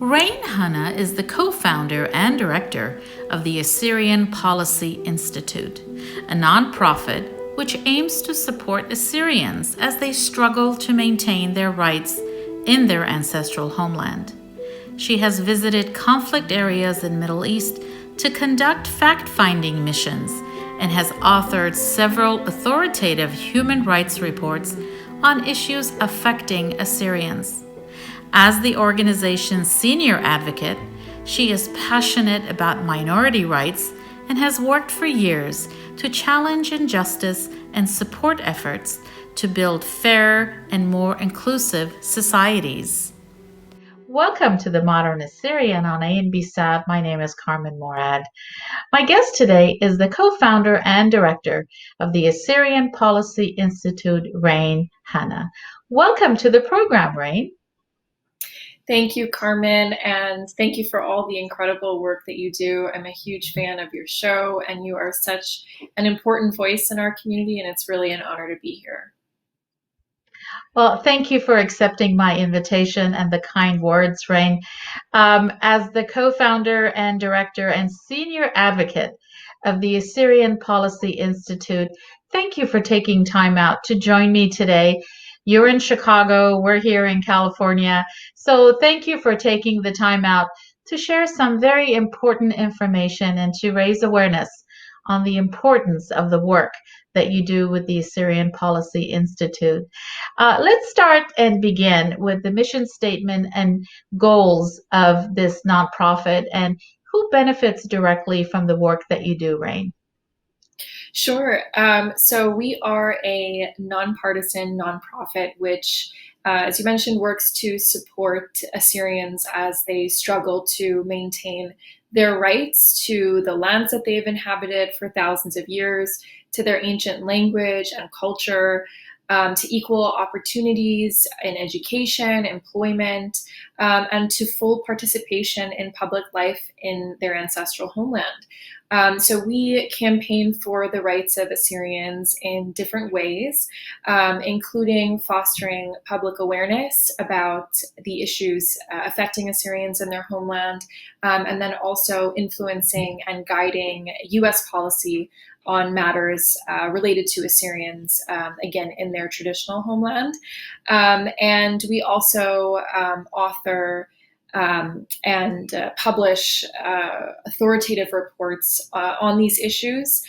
Reine Hanna is the co-founder and director of the Assyrian Policy Institute, a nonprofit which aims to support Assyrians as they struggle to maintain their rights in their ancestral homeland. She has visited conflict areas in Middle East to conduct fact-finding missions and has authored several authoritative human rights reports on issues affecting Assyrians. As the organization's senior advocate, she is passionate about minority rights and has worked for years to challenge injustice and support efforts to build fairer and more inclusive societies. Welcome to the Modern Assyrian on A&B Sad. My name is Carmen Morad. My guest today is the co-founder and director of the Assyrian Policy Institute, Reine Hanna. Welcome to the program, Reine. Thank you, Carmen, and thank you for all the incredible work that you do. I'm a huge fan of your show, and you are such an important voice in our community, and it's really an honor to be here. Well, thank you for accepting my invitation and the kind words, Reine. As the co-founder and director and senior advocate of the Assyrian Policy Institute, thank you for taking time out to join me today. You're in Chicago, we're here in California. So thank you for taking the time out to share some very important information and to raise awareness on the importance of the work that you do with the Assyrian Policy Institute. Let's start and begin with the mission statement and goals of this nonprofit and who benefits directly from the work that you do, Reine. Sure. So we are a nonpartisan nonprofit, which, as you mentioned, works to support Assyrians as they struggle to maintain their rights to the lands that they've inhabited for thousands of years, to their ancient language and culture, to equal opportunities in education, employment, and to full participation in public life in their ancestral homeland. So we campaign for the rights of Assyrians in different ways, including fostering public awareness about the issues affecting Assyrians in their homeland, and then also influencing and guiding U.S. policy on matters related to Assyrians, again, in their traditional homeland. And we also author and publish authoritative reports on these issues,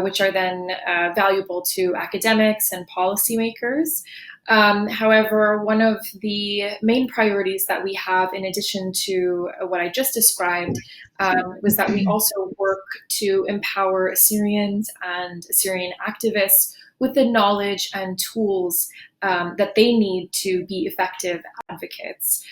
which are then valuable to academics and policymakers. However, one of the main priorities that we have, in addition to what I just described, was that we also work to empower Assyrians and Assyrian activists with the knowledge and tools that they need to be effective advocates.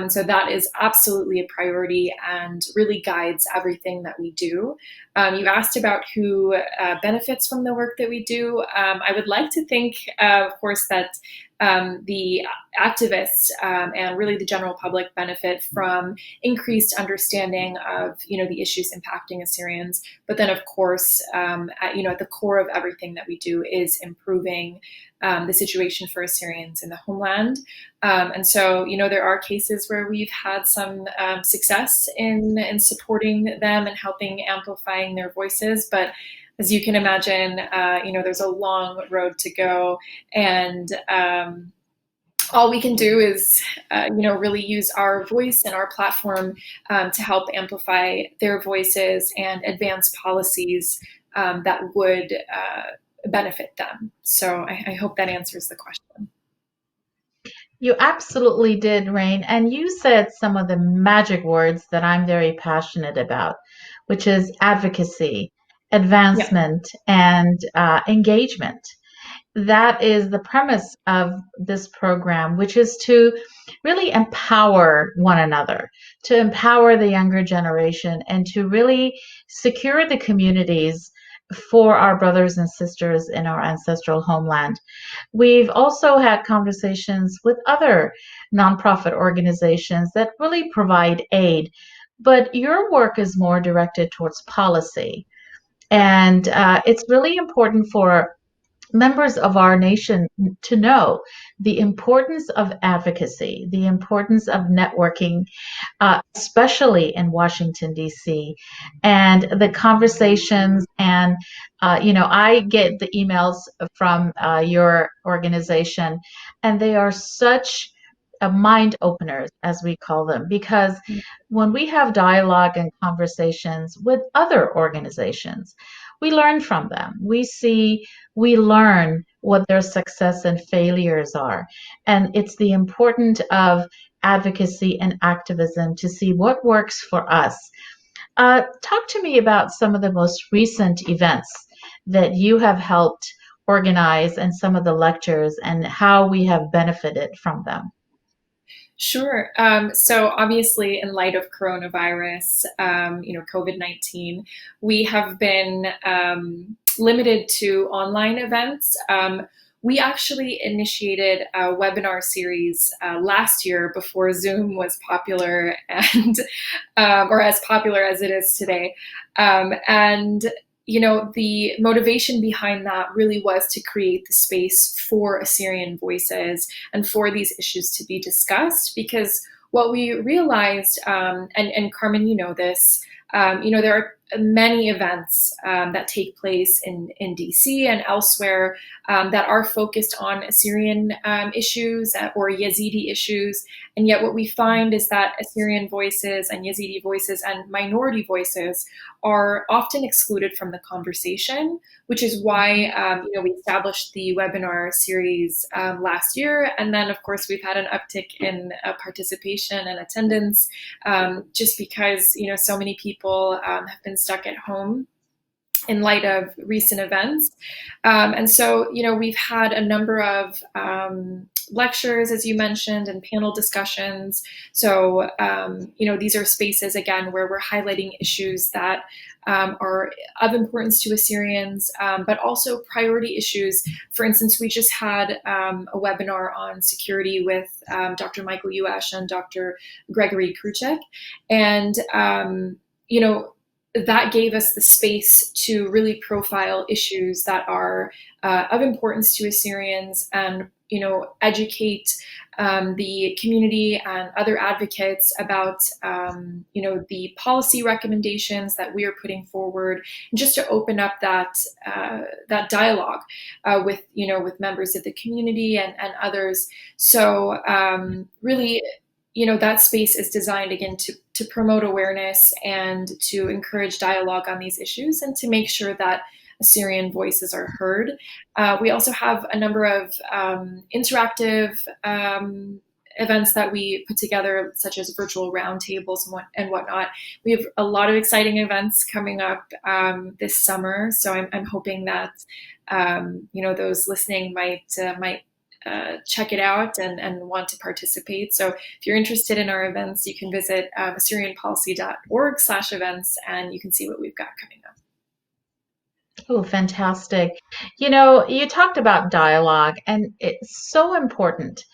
So that is absolutely a priority and really guides everything that we do. You asked about who benefits from the work that we do. I would like to think, of course, that the activists and really the general public benefit from increased understanding of the issues impacting Assyrians. But then, of course, at the core of everything that we do is improving the situation for Assyrians in the homeland. And so, there are cases where we've had some success in supporting them and helping amplifying their voices. But as you can imagine, there's a long road to go, and all we can do is, really use our voice and our platform to help amplify their voices and advance policies that would benefit them. So I hope that answers the question. You absolutely did, Reine. And you said some of the magic words that I'm very passionate about, which is advocacy, Yeah. advancement, and engagement. That is the premise of this program, which is to really empower one another, to empower the younger generation, and to really secure the communities for our brothers and sisters in our ancestral homeland. We've also had conversations with other nonprofit organizations that really provide aid, but your work is more directed towards policy. And it's really important for members of our nation to know the importance of advocacy, the importance of networking, especially in Washington, D.C., and the conversations. And, I get the emails from your organization, and they are such mind openers, as we call them, because when we have dialogue and conversations with other organizations, we learn from them. We learn what their success and failures are. And it's the importance of advocacy and activism to see what works for us. Talk to me about some of the most recent events that you have helped organize and some of the lectures and how we have benefited from them. Sure. So obviously, in light of coronavirus, COVID-19, we have been limited to online events. We actually initiated a webinar series last year before Zoom was popular and or as popular as it is today. And the motivation behind that really was to create the space for Assyrian voices and for these issues to be discussed. Because what we realized, and Carmen, you know this, there are many events that take place in DC and elsewhere that are focused on Assyrian issues or Yazidi issues. And yet, what we find is that Assyrian voices and Yazidi voices and minority voices are often excluded from the conversation, which is why we established the webinar series last year. And then, of course, we've had an uptick in participation and attendance just because so many people have been stuck at home in light of recent events. And so, we've had a number of lectures, as you mentioned, and panel discussions. So, these are spaces, again, where we're highlighting issues that are of importance to Assyrians, but also priority issues. For instance, we just had a webinar on security with Dr. Michael Uesch and Dr. Gregory Kruchek. And, that gave us the space to really profile issues that are of importance to Assyrians and educate the community and other advocates about the policy recommendations that we are putting forward, and just to open up that dialogue with members of the community and others. So really, that space is designed, again, to promote awareness and to encourage dialogue on these issues and to make sure that Assyrian voices are heard. We also have a number of interactive events that we put together, such as virtual roundtables and whatnot. We have a lot of exciting events coming up this summer, so I'm hoping that those listening might check it out and want to participate. So if you're interested in our events, you can visit assyrianpolicy.org/events, and you can see what we've got coming up. Oh, fantastic. You talked about dialogue, and it's so important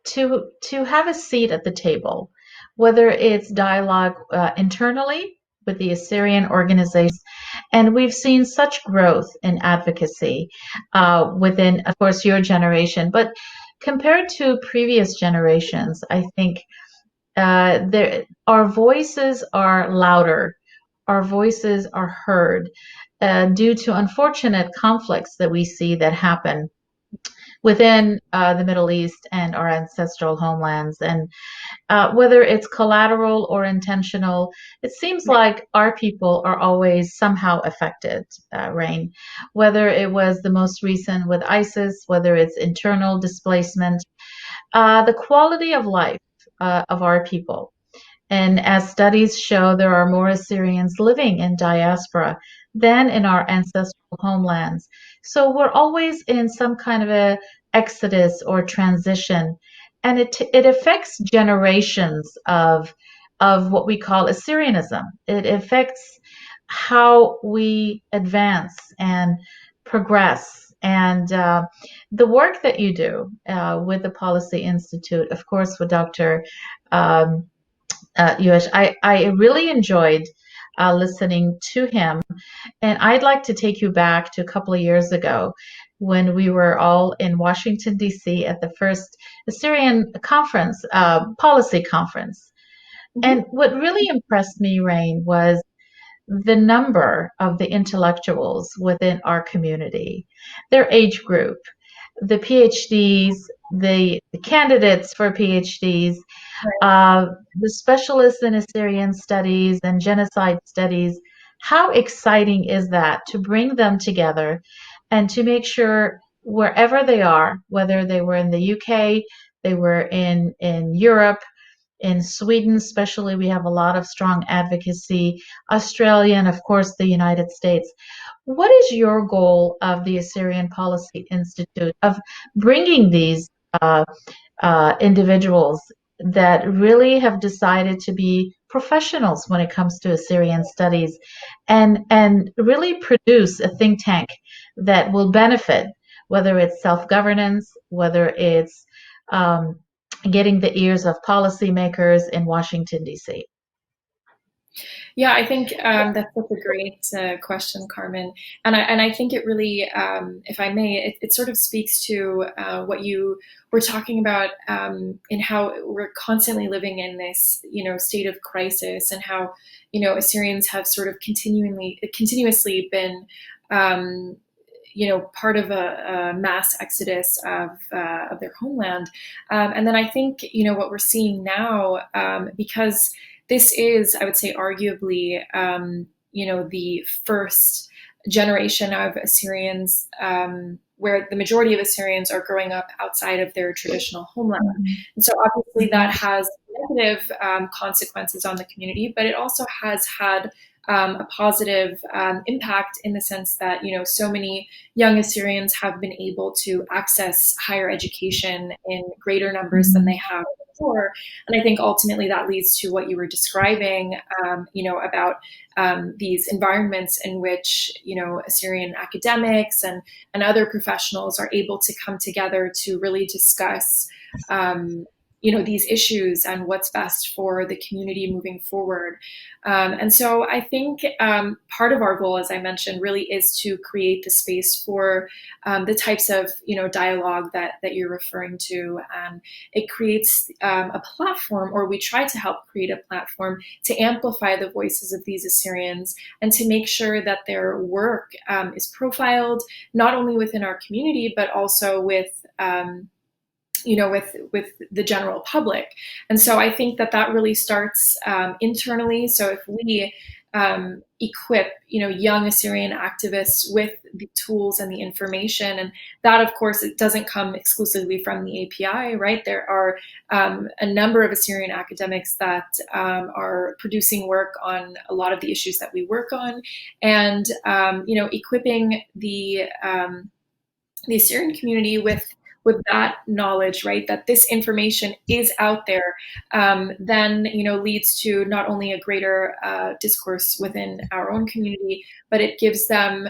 to have a seat at the table, whether it's dialogue internally with the Assyrian organizations. And we've seen such growth in advocacy within, of course, your generation. But compared to previous generations, I think our voices are louder, our voices are heard due to unfortunate conflicts that we see that happen within the Middle East and our ancestral homelands. And whether it's collateral or intentional, it seems like our people are always somehow affected, Reine. Whether it was the most recent with ISIS, whether it's internal displacement, the quality of life of our people. And as studies show, there are more Assyrians living in diaspora than in our ancestral homelands. So we're always in some kind of a exodus or transition, and it affects generations of what we call Assyrianism. It affects how we advance and progress. And the work that you do with the Policy Institute, of course, with Dr. Yush, I really enjoyed listening to him. And I'd like to take you back to a couple of years ago when we were all in Washington, D.C. at the first Assyrian conference, policy conference. Mhm. And what really impressed me, Rain, was the number of the intellectuals within our community, their age group, the PhDs, the candidates for PhDs, Right. uh, the specialists in Assyrian studies and genocide studies. How exciting is that to bring them together and to make sure wherever they are, whether they were in the UK, they were in Europe, in Sweden, especially, we have a lot of strong advocacy, Australia, and of course, the United States. What is your goal of the Assyrian Policy Institute of bringing these uh, individuals that really have decided to be professionals when it comes to Assyrian studies and really produce a think tank that will benefit, whether it's self-governance, whether it's um, getting the ears of policymakers in Washington, D.C.? Yeah, I think that's such a great question, Carmen, and I think it really, if I may, it sort of speaks to what you were talking about in how we're constantly living in this, state of crisis, and how, Assyrians have sort of continuously been. Part of a mass exodus of their homeland, and then I think what we're seeing now, because this is, I would say, arguably, the first generation of Assyrians, where the majority of Assyrians are growing up outside of their traditional homeland. Mhm. And so obviously that has negative consequences on the community, but it also has had a positive impact in the sense that, so many young Assyrians have been able to access higher education in greater numbers than they Mhm. have before. And I think ultimately that leads to what you were describing, about these environments in which, Assyrian academics and other professionals are able to come together to really discuss, these issues and what's best for the community moving forward. And so I think part of our goal, as I mentioned, really is to create the space for the types of, dialogue that you're referring to. And it creates a platform, or we try to help create a platform to amplify the voices of these Assyrians and to make sure that their work is profiled not only within our community but also with the general public. And so I think that really starts internally. So if we equip young Assyrian activists with the tools and the information, and that of course it doesn't come exclusively from the API, right? There are a number of Assyrian academics that are producing work on a lot of the issues that we work on, and equipping the Assyrian community with that knowledge, right? That this information is out there, then leads to not only a greater discourse within our own community, but it gives them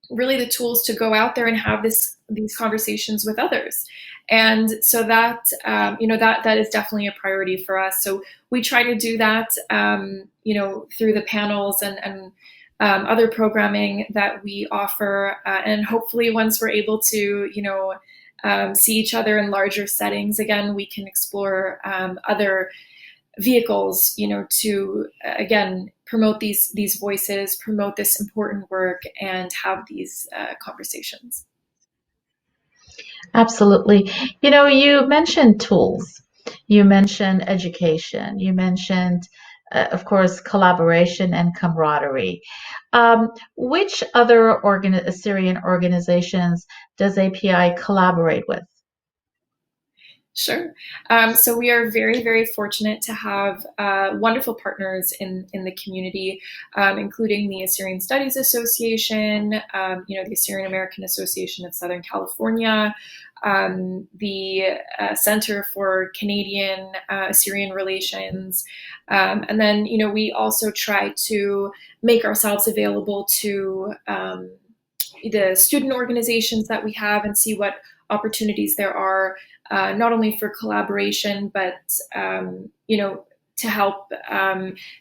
really the tools to go out there and have these conversations with others. And so that that is definitely a priority for us. So we try to do that, through the panels and other programming that we offer, and hopefully once we're able to see each other in larger settings again, we can explore other vehicles, to again promote these voices, promote this important work, and have these conversations. Absolutely. You mentioned tools, you mentioned education, you mentioned, of course, collaboration and camaraderie. Which other Assyrian organizations does API collaborate with? Sure. So we are very, very fortunate to have wonderful partners in the community, including the Assyrian Studies Association, the Assyrian American Association of Southern California, the Center for Canadian Assyrian Relations, and then we also try to make ourselves available to the student organizations that we have and see what opportunities there are, not only for collaboration, but to help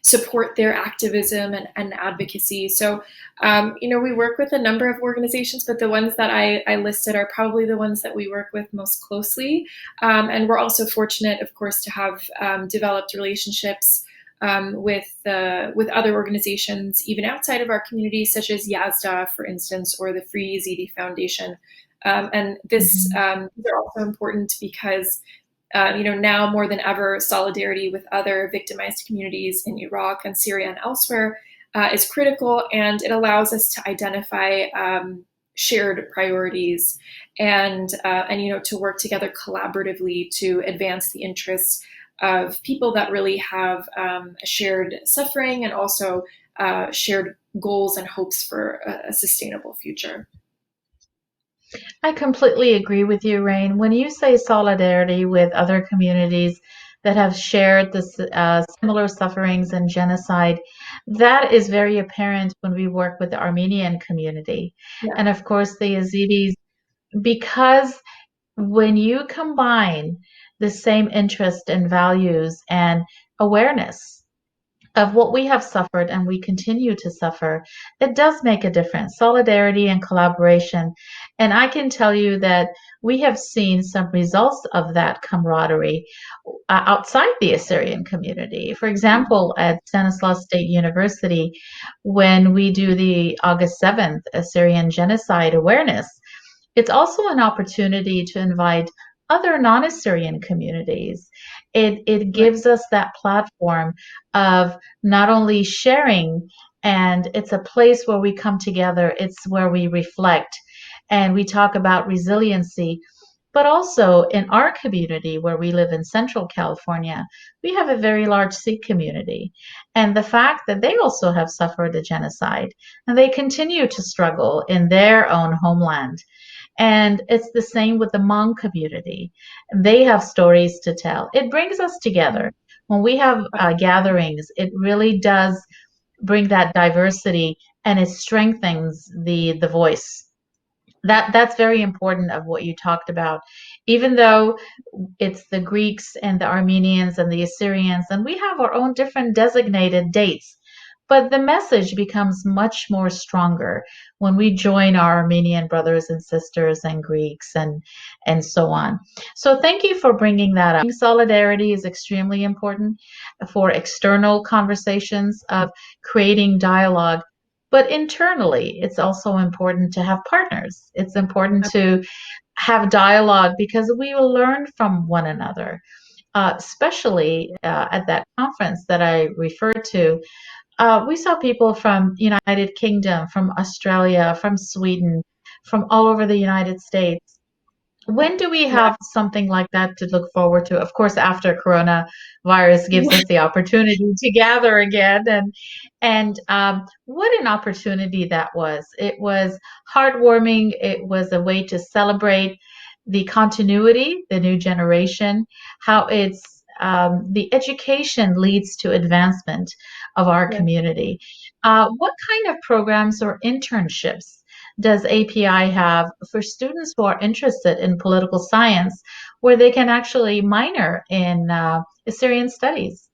support their activism and advocacy. So, we work with a number of organizations, but the ones that I listed are probably the ones that we work with most closely. And we're also fortunate, of course, to have developed relationships with other organizations, even outside of our community, such as YASDA, for instance, or the Free Yazidi Foundation. And these are also important because now more than ever, solidarity with other victimized communities in Iraq and Syria and elsewhere is critical, and it allows us to identify shared priorities and to work together collaboratively to advance the interests of people that really have a shared suffering and also shared goals and hopes for a sustainable future. I completely agree with you, Rain. When you say solidarity with other communities that have shared this similar sufferings and genocide, that is very apparent when we work with the Armenian community. Yeah. And of course, the Yazidis, because when you combine the same interest and values and awareness of what we have suffered and we continue to suffer, it does make a difference. Solidarity and collaboration. And I can tell you that we have seen some results of that camaraderie outside the Assyrian community. For example, at Stanislaus State University, when we do the August 7th Assyrian Genocide Awareness, it's also an opportunity to invite other non-Assyrian communities. It gives us that platform of not only sharing, and it's a place where we come together, it's where we reflect and we talk about resiliency. But also in our community where we live in Central California, we have a very large Sikh community. And the fact that they also have suffered a genocide and they continue to struggle in their own homeland. And it's the same with the Hmong community. They have stories to tell. It brings us together. When we have gatherings, it really does bring that diversity and it strengthens the voice. That's very important of what you talked about. Even though it's the Greeks and the Armenians and the Assyrians, and we have our own different designated dates. But the message becomes much more stronger when we join our Armenian brothers and sisters and Greeks and so on. So thank you for bringing that up. Solidarity is extremely important for external conversations of creating dialogue. But internally, it's also important to have partners. It's important to have dialogue because we will learn from one another. Especially at that conference that I referred to, we saw people from United Kingdom, from Australia, from Sweden, from all over the United States. When do we Yeah. have something like that to look forward to? Of course, after coronavirus gives us the opportunity to gather again, and what an opportunity that was! It was heartwarming. It was a way to celebrate the continuity, the new generation, how it's the education leads to advancement of our Yeah. community. What kind of programs or internships does API have for students who are interested in political science where they can actually minor in Assyrian studies?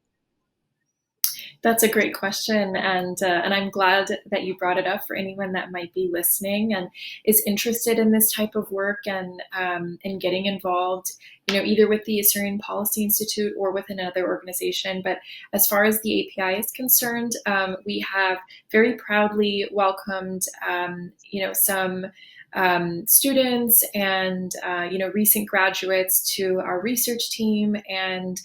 That's a great question, and I'm glad that you brought it up for anyone that might be listening and is interested in this type of work and getting involved. Either with the Assyrian Policy Institute or with another organization. But as far as the API is concerned, we have very proudly welcomed, some students and recent graduates to our research team, and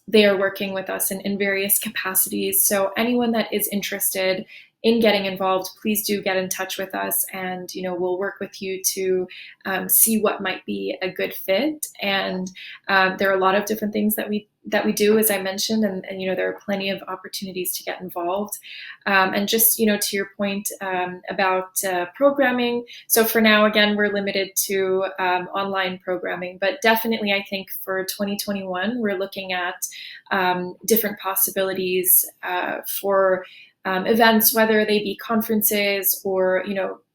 they are working with us in various capacities. So anyone that is interested in getting involved, please do get in touch with us, and we'll work with you to see what might be a good fit. And there are a lot of different things that we do, as I mentioned, and there are plenty of opportunities to get involved. And just to your point about programming. So for now, again, we're limited to online programming, but definitely, I think for 2021, we're looking at different possibilities for events, whether they be conferences or,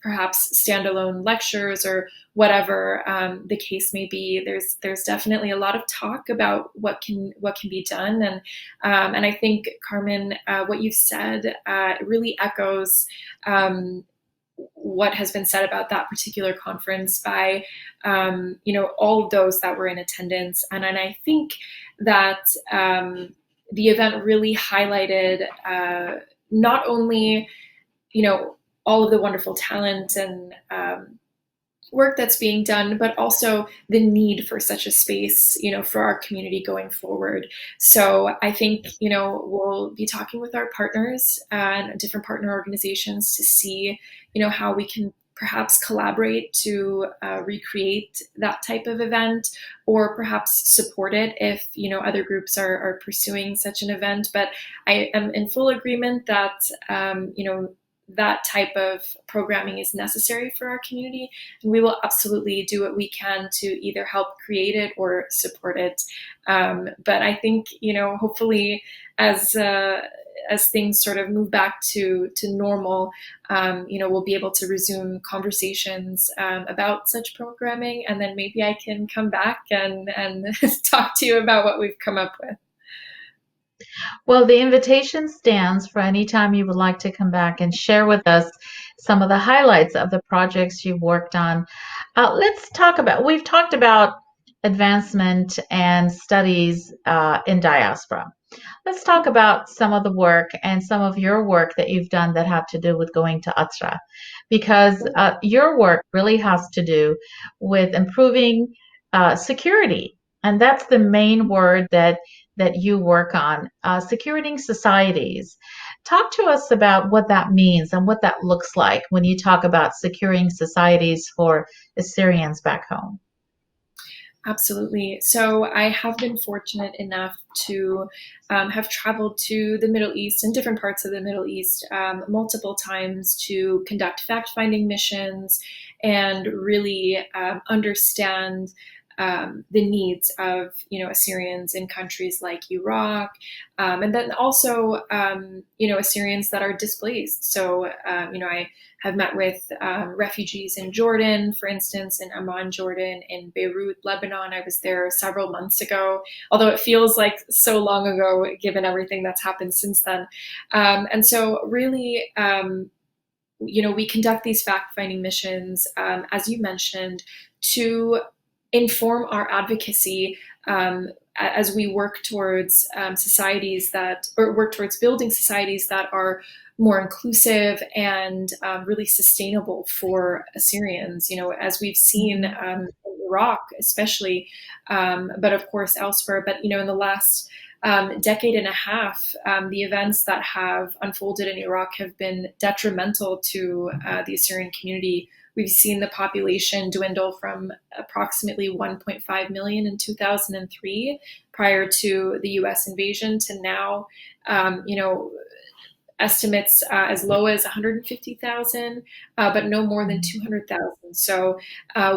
perhaps standalone lectures or whatever the case may be. There's definitely a lot of talk about what can be done, and I think, Carmen, what you've said really echoes what has been said about that particular conference by all of those that were in attendance, and I think that the event really highlighted not only all of the wonderful talent and work that's being done, but also the need for such a space, for our community going forward. So I think, we'll be talking with our partners and different partner organizations to see, how we can perhaps collaborate to recreate that type of event, or perhaps support it if, other groups are pursuing such an event. But I am in full agreement that, that type of programming is necessary for our community, and we will absolutely do what we can to either help create it or support it. But I think, hopefully, as things sort of move back to normal, we'll be able to resume conversations about such programming, and then maybe I can come back and talk to you about what we've come up with. Well, the invitation stands for any time you would like to come back and share with us some of the highlights of the projects you've worked on. We've talked about advancement and studies in diaspora. Let's talk about some of the work and some of your work that you've done that have to do with going to Accra, because your work really has to do with improving security, and that's the main word that you work on, securing societies. Talk to us about what that means and what that looks like when you talk about securing societies for Assyrians back home. Absolutely. So I have been fortunate enough to have traveled to the Middle East and different parts of the Middle East multiple times to conduct fact-finding missions and really understand the needs of Assyrians in countries like Iraq, and then also Assyrians that are displaced. So I have met with refugees in Jordan, for instance, in Amman, Jordan, in Beirut, Lebanon. I was there several months ago, although it feels like so long ago given everything that's happened since then. And so really, we conduct these fact-finding missions, as you mentioned, to inform our advocacy as we work towards work towards building societies that are more inclusive and really sustainable for Assyrians, as we've seen in Iraq especially, but of course elsewhere. But, in the last decade and a half, the events that have unfolded in Iraq have been detrimental to the Assyrian community. We've seen the population dwindle from approximately 1.5 million in 2003, prior to the U.S. invasion, to now, estimates as low as 150,000, but no more than 200,000. So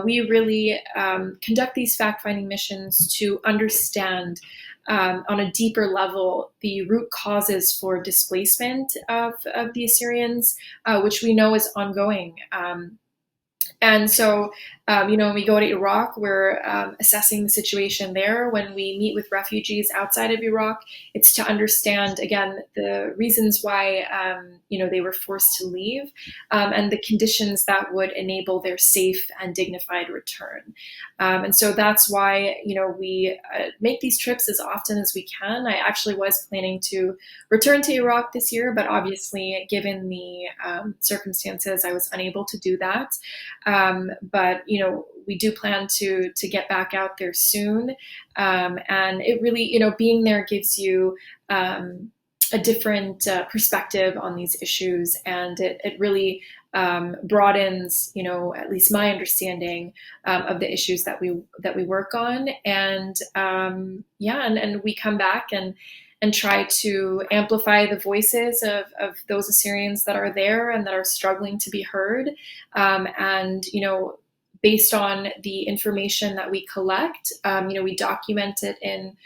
we really conduct these fact-finding missions to understand on a deeper level the root causes for displacement of the Assyrians, which we know is ongoing. And so, when we go to Iraq, we're assessing the situation there. When we meet with refugees outside of Iraq, it's to understand, again, the reasons why, they were forced to leave, and the conditions that would enable their safe and dignified return. And so that's why, we make these trips as often as we can. I actually was planning to return to Iraq this year, but obviously, given the circumstances, I was unable to do that. But we do plan to get back out there soon, and it really, being there gives you a different perspective on these issues, and it really broadens, at least my understanding of the issues that we work on, and and we come back and try to amplify the voices of those Assyrians that are there and that are struggling to be heard, and based on the information that we collect. We document it in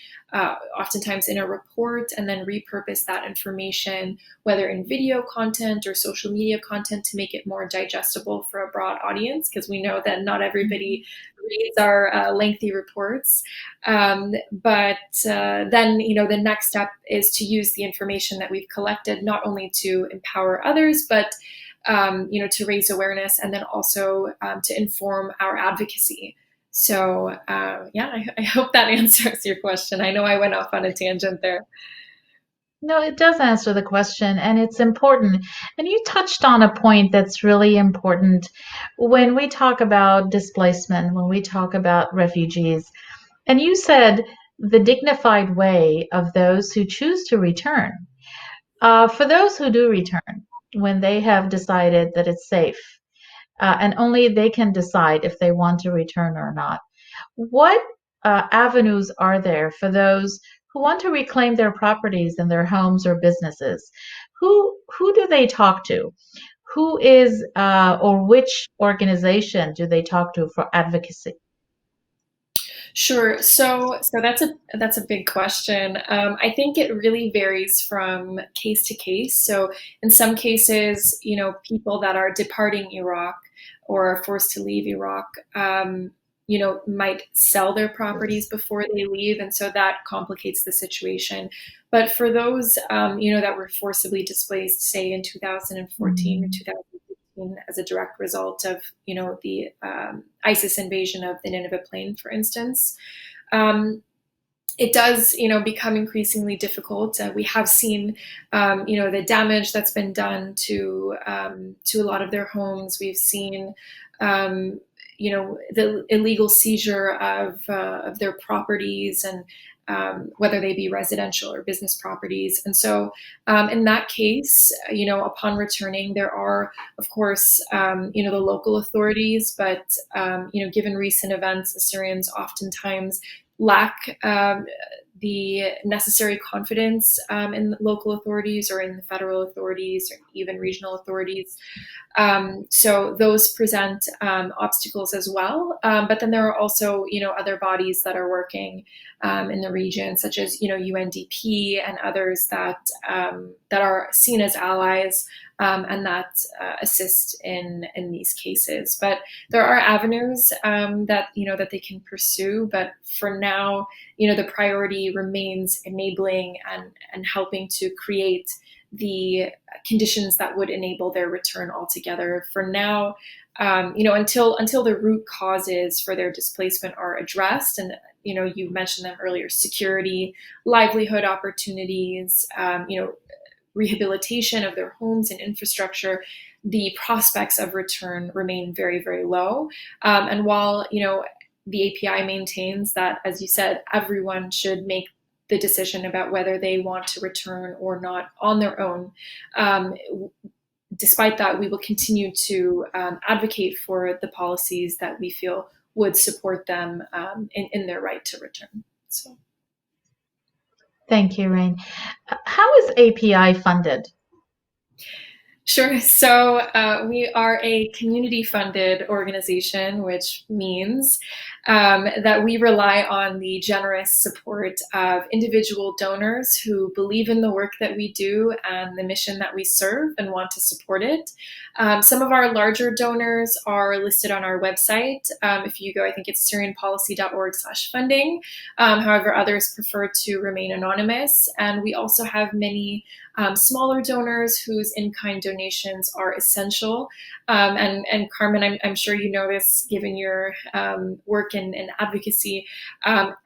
oftentimes in a report, and then repurpose that information, whether in video content or social media content, to make it more digestible for a broad audience, because we know that not everybody reads our lengthy reports. But then, the next step is to use the information that we've collected not only to empower others, but to raise awareness, and then also to inform our advocacy. So, I hope that answers your question. I know I went off on a tangent there. No, it does answer the question, and it's important. And you touched on a point that's really important when we talk about displacement, when we talk about refugees. And you said the dignified way of those who choose to return. For those who do return, when they have decided that it's safe, and only they can decide if they want to return or not. What avenues are there for those who want to reclaim their properties and their homes or businesses? Who do they talk to? Who is or which organization do they talk to for advocacy? Sure. So that's a big question. I think it really varies from case to case. So in some cases, people that are departing Iraq or are forced to leave Iraq, might sell their properties before they leave, and so that complicates the situation. But for those, that were forcibly displaced, say in 2014 or 2015, as a direct result of, the ISIS invasion of the Nineveh Plain, for instance, it does, become increasingly difficult. We have seen, the damage that's been done to a lot of their homes. We've seen, the illegal seizure of their properties, and whether they be residential or business properties. And so, in that case, upon returning, there are, of course, the local authorities, but given recent events, Assyrians oftentimes lack the necessary confidence in local authorities, or in the federal authorities, or even regional authorities. So those present obstacles as well. But then there are also, other bodies that are working in the region, such as, UNDP and others that are seen as allies, and that assist in these cases. But there are avenues that they can pursue. But for now, the priority remains enabling and helping to create the conditions that would enable their return altogether. For now, until the root causes for their displacement are addressed, and you mentioned them earlier: security, livelihood opportunities, rehabilitation of their homes and infrastructure, the prospects of return remain very, very low. And while the API maintains that, as you said, everyone should make the decision about whether they want to return or not on their own. Despite that, we will continue to advocate for the policies that we feel would support them in their right to return. So. Thank you, Reine. How is API funded? Sure. So we are a community-funded organization, which means that we rely on the generous support of individual donors who believe in the work that we do and the mission that we serve and want to support it. Some of our larger donors are listed on our website. If you go, I think it's SyrianPolicy.org/funding. However, others prefer to remain anonymous. And we also have many smaller donors whose in-kind donations are essential. And Carmen, I'm sure you know this, given your work in advocacy.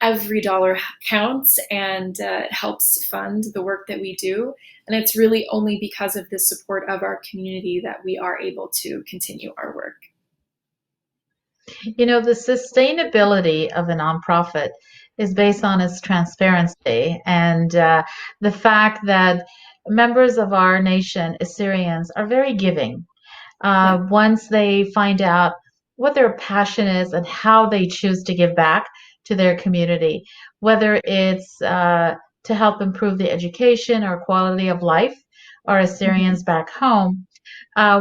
Every dollar counts, and it helps fund the work that we do. And it's really only because of the support of our community that we are able to continue our work. The sustainability of a nonprofit is based on its transparency, and the fact that members of our nation, Assyrians, are very giving. Once they find out what their passion is and how they choose to give back to their community, whether it's to help improve the education or quality of life of Assyrians back home.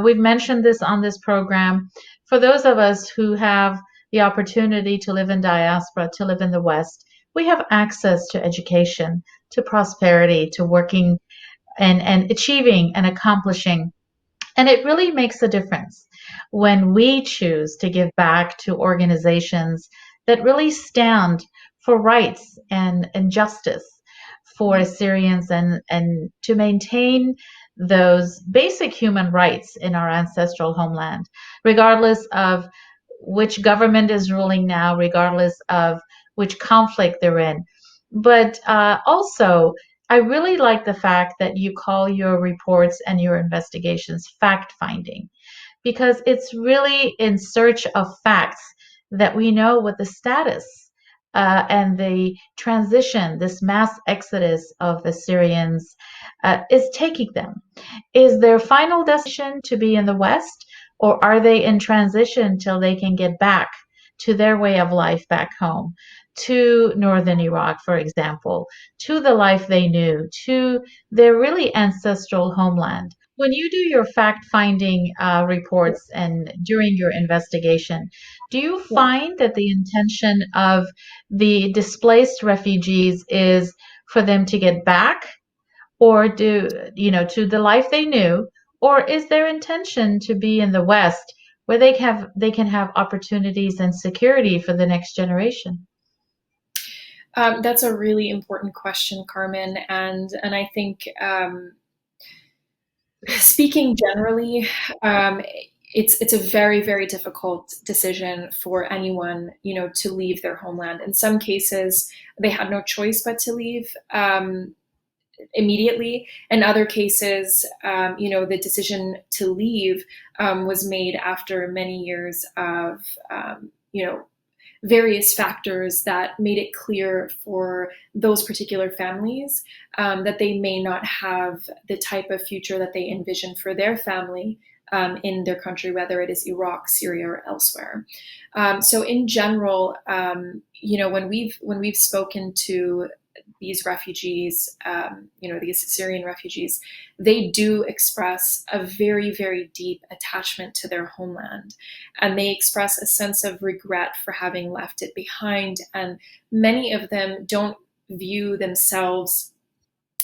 We've mentioned this on this program. for those of us who have the opportunity to live in diaspora, to live in the West, we have access to education, to prosperity, to working and achieving and accomplishing. And it really makes a difference when we choose to give back to organizations that really stand for rights and justice for Assyrians and to maintain those basic human rights in our ancestral homeland, regardless of which government is ruling now, regardless of which conflict they're in. But also, I really like the fact that you call your reports and your investigations fact finding, because it's really in search of facts that we know what the status and the transition, this mass exodus of Assyrians is taking them. Is their final destination to be in the West, or are they in transition till they can get back to their way of life back home, to northern Iraq, for example, to the life they knew, to their really ancestral homeland? When you do your fact-finding reports and during your investigation, do you Yeah. find that the intention of the displaced refugees is for them to get back, or to the life they knew, or is their intention to be in the West where they can have opportunities and security for the next generation? That's a really important question, Carmen, and I think speaking generally, um, it's a very, very difficult decision for anyone, to leave their homeland. In some cases, they had no choice but to leave immediately. In other cases, the decision to leave was made after many years of, various factors that made it clear for those particular families that they may not have the type of future that they envision for their family in their country, whether it is Iraq, Syria, or elsewhere. So, in general, when we've spoken to these refugees, these Syrian refugees, they do express a very, very deep attachment to their homeland. And they express a sense of regret for having left it behind. And many of them don't view themselves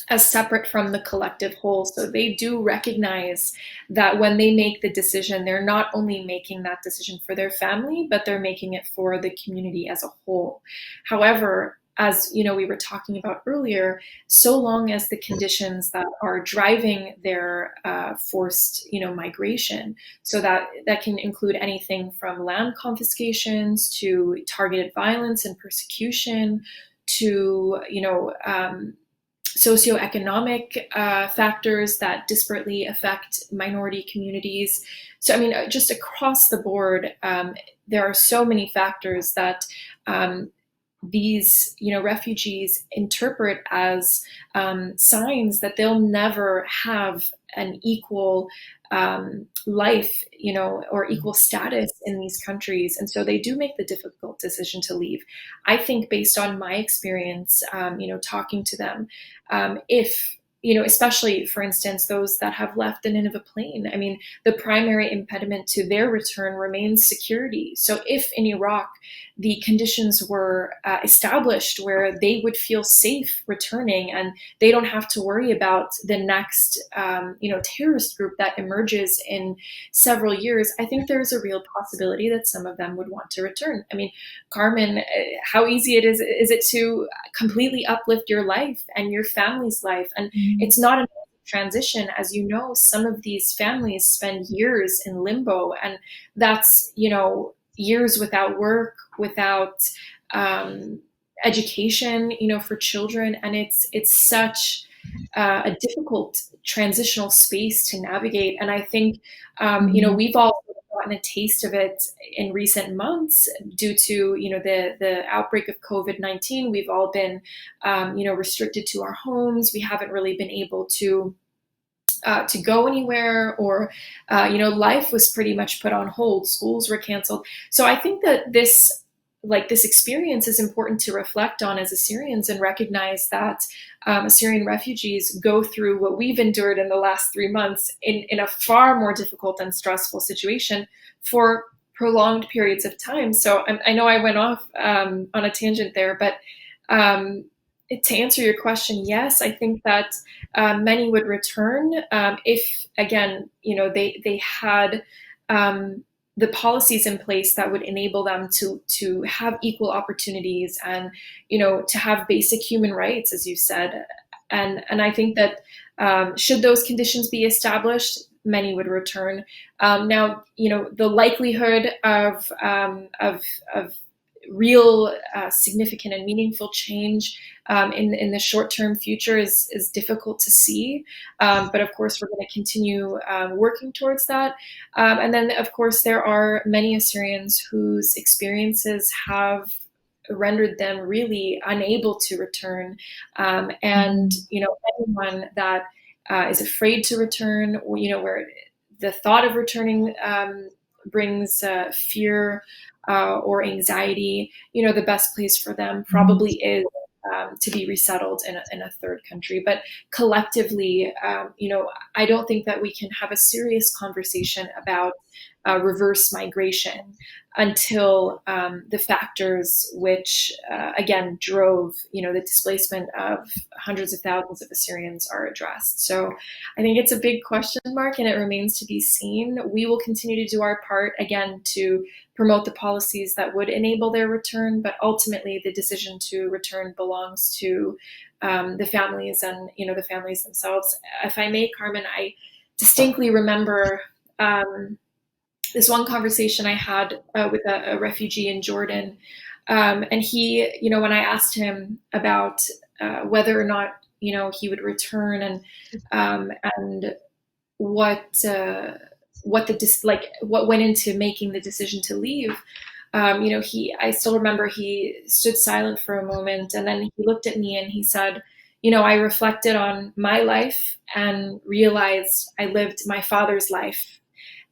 as separate from the collective whole. So they do recognize that when they make the decision, they're not only making that decision for their family, but they're making it for the community as a whole. However, as we were talking about earlier, so long as the conditions that are driving their forced migration, so that can include anything from land confiscations to targeted violence and persecution to socioeconomic factors that disparately affect minority communities. So, I mean, just across the board, there are so many factors that these, refugees interpret as signs that they'll never have an equal life, or equal status in these countries. And so they do make the difficult decision to leave. I think based on my experience, talking to them, if, especially for instance, those that have left in Nineveh Plain, I mean, the primary impediment to their return remains security. So if in Iraq, the conditions were established where they would feel safe returning and they don't have to worry about the next, terrorist group that emerges in several years, I think there's a real possibility that some of them would want to return. I mean, Carmen, how easy is it to completely uplift your life and your family's life? And it's not a transition. As you know, some of these families spend years in limbo, and that's, years without work, without education, for children. And it's such a difficult transitional space to navigate. And I think, we've all gotten a taste of it in recent months due to, the outbreak of COVID-19. We've all been, restricted to our homes. We haven't really been able to go anywhere, or life was pretty much put on hold. Schools were canceled. So I think that this experience is important to reflect on as Assyrians and recognize that Assyrian refugees go through what we've endured in the last 3 months in a far more difficult and stressful situation for prolonged periods of time. So I know I went off on a tangent there, but um, to answer your question, yes, I think that many would return if, again, they had um, the policies in place that would enable them to have equal opportunities and to have basic human rights, as you said. And I think that should those conditions be established, many would return. Now, the likelihood of real significant and meaningful change in the short term future is difficult to see. But of course, we're going to continue working towards that. And then, of course, there are many Assyrians whose experiences have rendered them really unable to return. And anyone that is afraid to return, or where the thought of returning brings fear or anxiety, the best place for them probably is to be resettled in a third country. But collectively, I don't think that we can have a serious conversation about reverse migration until the factors which, again, drove, the displacement of hundreds of thousands of Assyrians are addressed. So I think it's a big question mark, and it remains to be seen. We will continue to do our part, again, to promote the policies that would enable their return, but ultimately the decision to return belongs to the families and the families themselves. If I may, Carmen, I distinctly remember this one conversation I had with a refugee in Jordan, and he, when I asked him about whether or not he would return and what went into making the decision to leave. I still remember he stood silent for a moment, and then he looked at me and he said, I reflected on my life and realized I lived my father's life.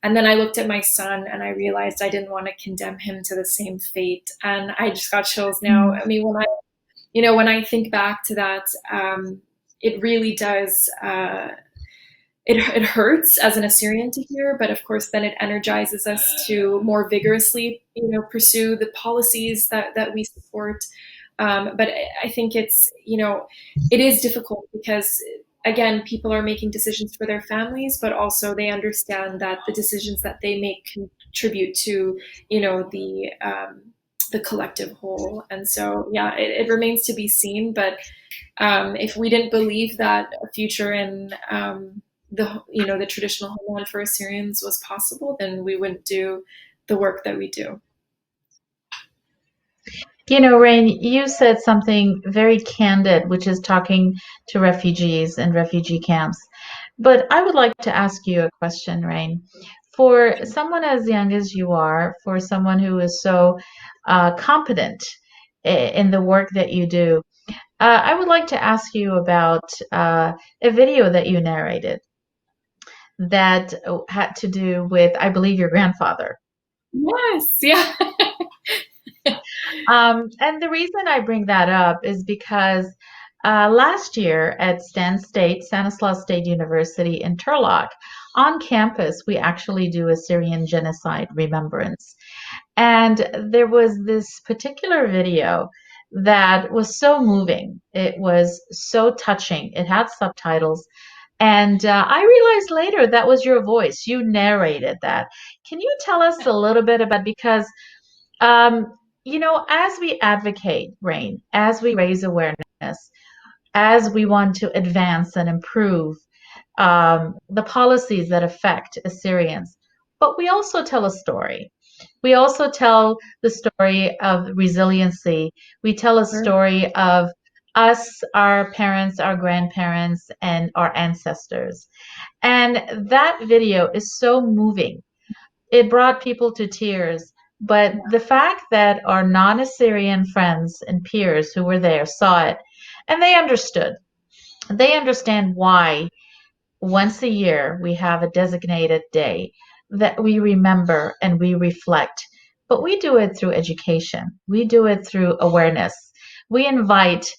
And then I looked at my son and I realized I didn't want to condemn him to the same fate. And I just got chills now. I mean, when I think back to that, it really does, it hurts as an Assyrian to hear, but of course then it energizes us to more vigorously, pursue the policies that we support. But I think it is difficult because, again, people are making decisions for their families, but also they understand that the decisions that they make contribute to, the collective whole. And so, yeah, it remains to be seen. But if we didn't believe that a future in the traditional homeland for Assyrians was possible, then we wouldn't do the work that we do. Rain, you said something very candid, which is talking to refugees and refugee camps. But I would like to ask you a question, Rain. For someone as young as you are, for someone who is so competent in the work that you do, I would like to ask you about a video that you narrated that had to do with, I believe, your grandfather. Yes, yeah. And the reason I bring that up is because last year at Stanislaus State University in Turlock, on campus, we actually do a Syrian genocide remembrance. And there was this particular video that was so moving. It was so touching. It had subtitles. And I realized later that was your voice. You narrated that. Can you tell us a little bit about, because um, as we advocate rain, as we raise awareness, as we want to advance and improve the policies that affect Assyrians, but we also tell a story. We also tell the story of resiliency. We tell a Sure. story of us, our parents, our grandparents, and our ancestors. And that video is so moving. It brought people to tears. But Yeah. the fact that our non Assyrian friends and peers who were there saw it and they understood. They understand why once a year we have a designated day that we remember and we reflect. But we do it through education, we do it through awareness. We invite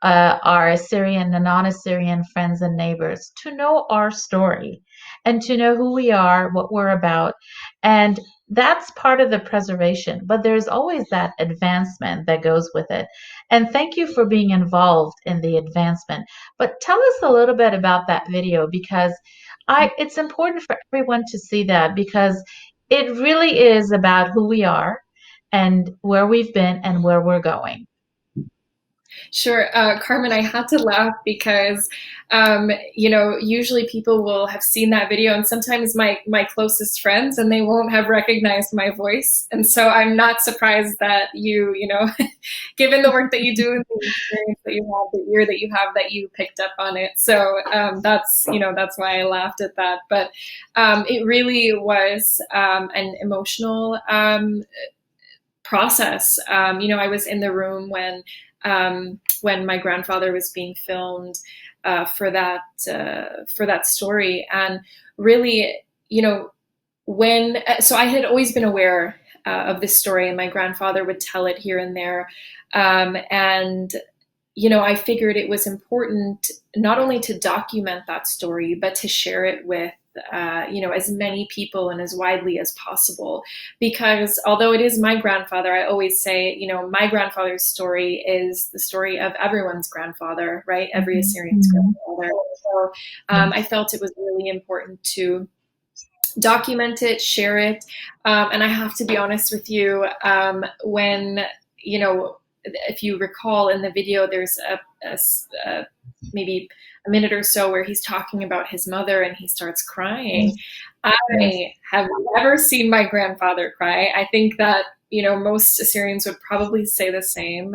our Assyrian and non Assyrian friends and neighbors to know our story and to know who we are, what we're about, and that's part of the preservation, but there's always that advancement that goes with it. And thank you for being involved in the advancement. But tell us a little bit about that video because it's important for everyone to see that because it really is about who we are and where we've been and where we're going. Sure. Carmen, I had to laugh because, usually people will have seen that video and sometimes my closest friends and they won't have recognized my voice. And so I'm not surprised that given the work that you do and the experience that you have, the ear that you have, that you picked up on it. So that's why I laughed at that. But it really was an emotional process. I was in the room when my grandfather was being filmed for that story, and really, so I had always been aware of this story, and my grandfather would tell it here and there, and I figured it was important not only to document that story, but to share it with as many people and as widely as possible. Because although it is my grandfather, I always say, my grandfather's story is the story of everyone's grandfather, right? Every Assyrian's grandfather. So I felt it was really important to document it, share it. And I have to be honest with you, when, if you recall in the video, there's a maybe a minute or so where he's talking about his mother and he starts crying. I have never seen my grandfather cry. I think that, most Assyrians would probably say the same.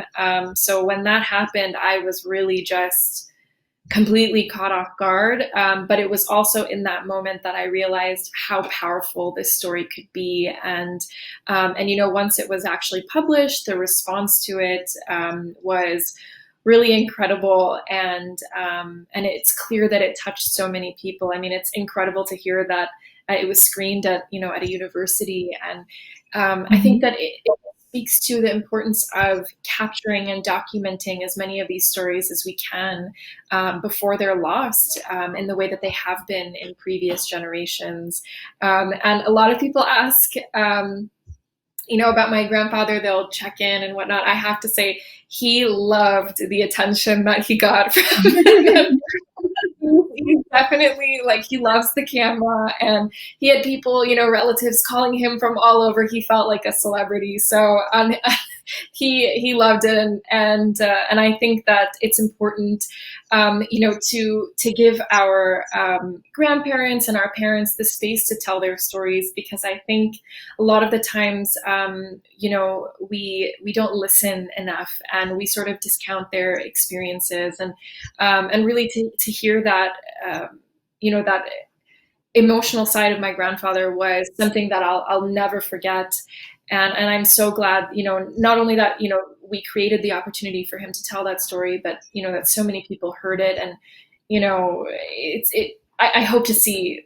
So when that happened, I was really just completely caught off guard. But it was also in that moment that I realized how powerful this story could be. And once it was actually published, the response to it was really incredible, and it's clear that it touched so many people. I mean, it's incredible to hear that it was screened at a university, and I think that it speaks to the importance of capturing and documenting as many of these stories as we can before they're lost in the way that they have been in previous generations. And a lot of people ask, about my grandfather, they'll check in and whatnot. I have to say, he loved the attention that he got from He's definitely he loves the camera, and he had people, relatives calling him from all over. He felt like a celebrity. So he loved it, and I think that it's important, to give our grandparents and our parents the space to tell their stories, because I think a lot of the times, we don't listen enough, and we sort of discount their experiences, and really to hear that, that emotional side of my grandfather was something that I'll never forget. And I'm so glad, not only that, we created the opportunity for him to tell that story, but, that so many people heard it. And, I hope to see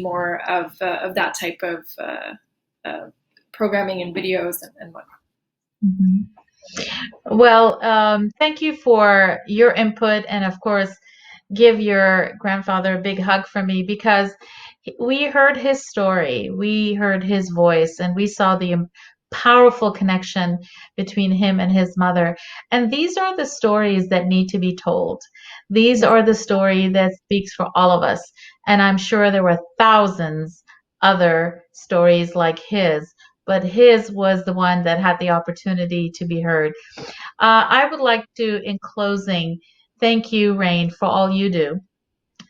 more of that type of programming and videos and whatnot. Mm-hmm. Well, thank you for your input, and of course, give your grandfather a big hug from me because we heard his story, we heard his voice, and we saw the powerful connection between him and his mother. And these are the stories that need to be told. These are the story that speaks for all of us. And I'm sure there were thousands other stories like his, but his was the one that had the opportunity to be heard. I would like to, in closing, thank you, Reine, for all you do.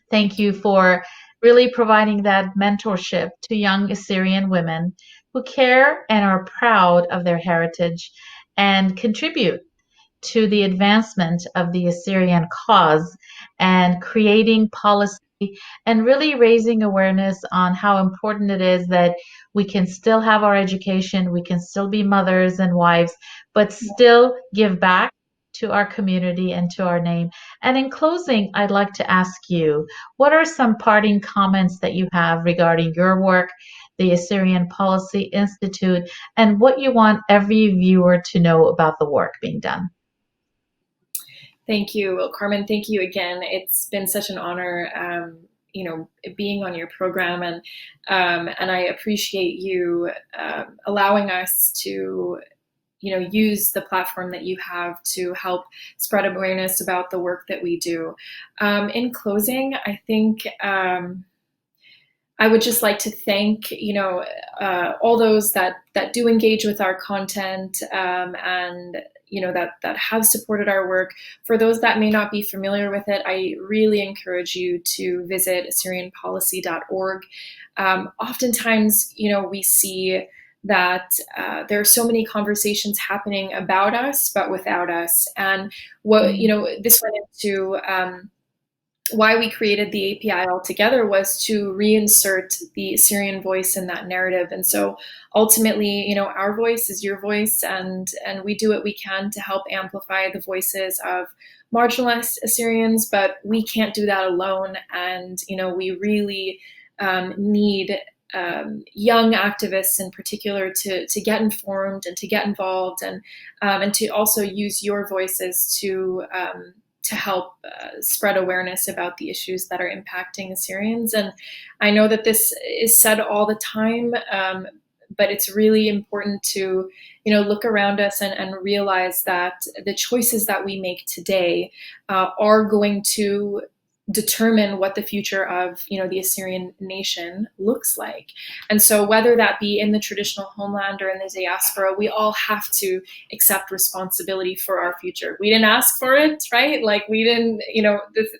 Thank you for really providing that mentorship to young Assyrian women who care and are proud of their heritage and contribute to the advancement of the Assyrian cause and creating policy and really raising awareness on how important it is that we can still have our education, we can still be mothers and wives, but still give back to our community and to our name. And in closing, I'd like to ask you, what are some parting comments that you have regarding your work, the Assyrian Policy Institute, and what you want every viewer to know about the work being done? Thank you. Well, Carmen, thank you again. It's been such an honor, being on your program, and I appreciate you allowing us to use the platform that you have to help spread awareness about the work that we do. In closing, I think I would just like to thank all those that do engage with our content, and that have supported our work. For those that may not be familiar with it, I really encourage you to visit AssyrianPolicy.org. Oftentimes, we see that there are so many conversations happening about us, but without us. And this went into why we created the API altogether, was to reinsert the Assyrian voice in that narrative. And so ultimately, our voice is your voice, and we do what we can to help amplify the voices of marginalized Assyrians, but we can't do that alone. And, we really need young activists in particular to get informed and to get involved, and to also use your voices to help spread awareness about the issues that are impacting Assyrians. And I know that this is said all the time, but it's really important to look around us and realize that the choices that we make today are going to determine what the future of the Assyrian nation looks like. And so whether that be in the traditional homeland or in the diaspora, we all have to accept responsibility for our future. We didn't ask for it, right? Like, we didn't,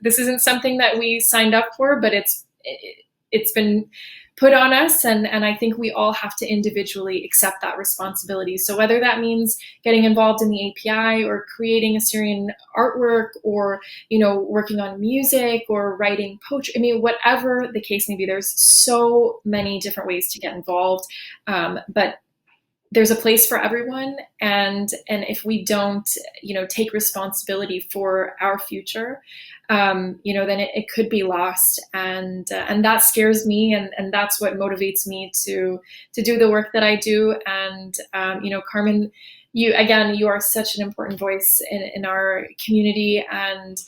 this isn't something that we signed up for, but it's been put on us, and I think we all have to individually accept that responsibility. So whether that means getting involved in the API, or creating Assyrian artwork, or working on music, or writing poetry, whatever the case may be, there's so many different ways to get involved, but there's a place for everyone. And if we don't take responsibility for our future, then it could be lost, and that scares me, and that's what motivates me to do the work that I do. And Carmen, you are such an important voice in our community, and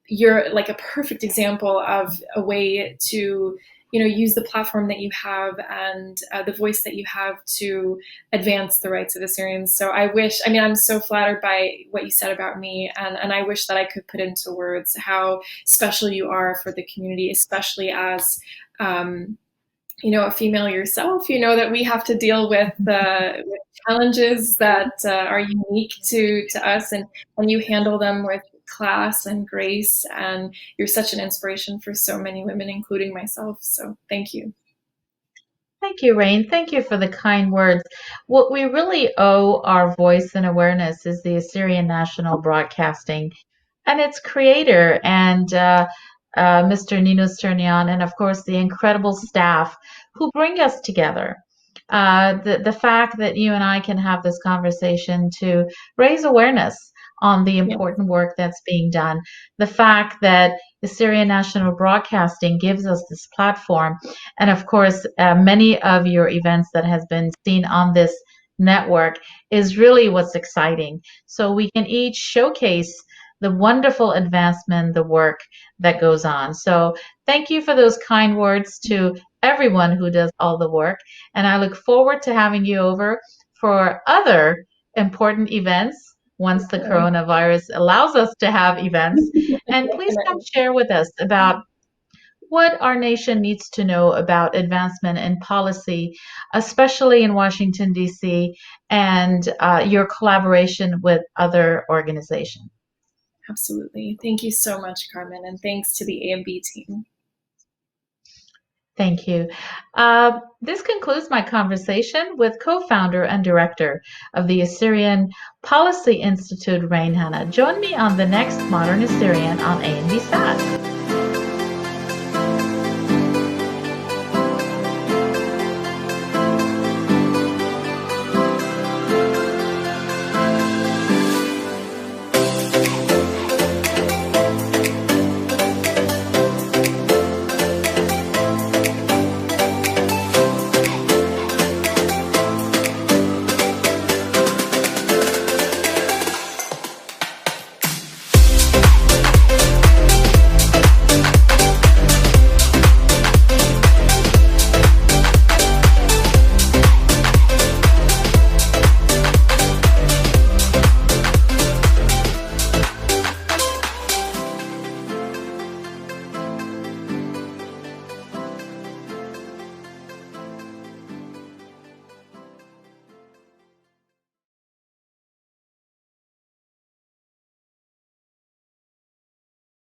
you're like a perfect example of a way to use the platform that you have, and the voice that you have, to advance the rights of Assyrians. So I'm so flattered by what you said about me, and I wish that I could put into words how special you are for the community, especially as a female yourself. That we have to deal with with challenges that are unique to us, and you handle them with class and grace, and you're such an inspiration for so many women, including myself. So thank you. Thank you, Reine. Thank you for the kind words. What we really owe our voice and awareness is the Assyrian National Broadcasting and its creator, and Mr. Nino Sternian, and of course the incredible staff who bring us together. The fact that you and I can have this conversation to raise awareness on the important work that's being done, the fact that the Syrian National Broadcasting gives us this platform, and of course many of your events that has been seen on this network, is really what's exciting. So we can each showcase the wonderful advancement, the work that goes on. So thank you for those kind words to everyone who does all the work. And I look forward to having you over for other important events once the coronavirus allows us to have events. And please come share with us about what our nation needs to know about advancement in policy, especially in Washington, D.C., and your collaboration with other organizations. Absolutely. Thank you so much, Carmen, and thanks to the AMB team. Thank you. This concludes my conversation with co-founder and director of the Assyrian Policy Institute, Reine Hanna. Join me on the next Modern Assyrian on AMB SAT.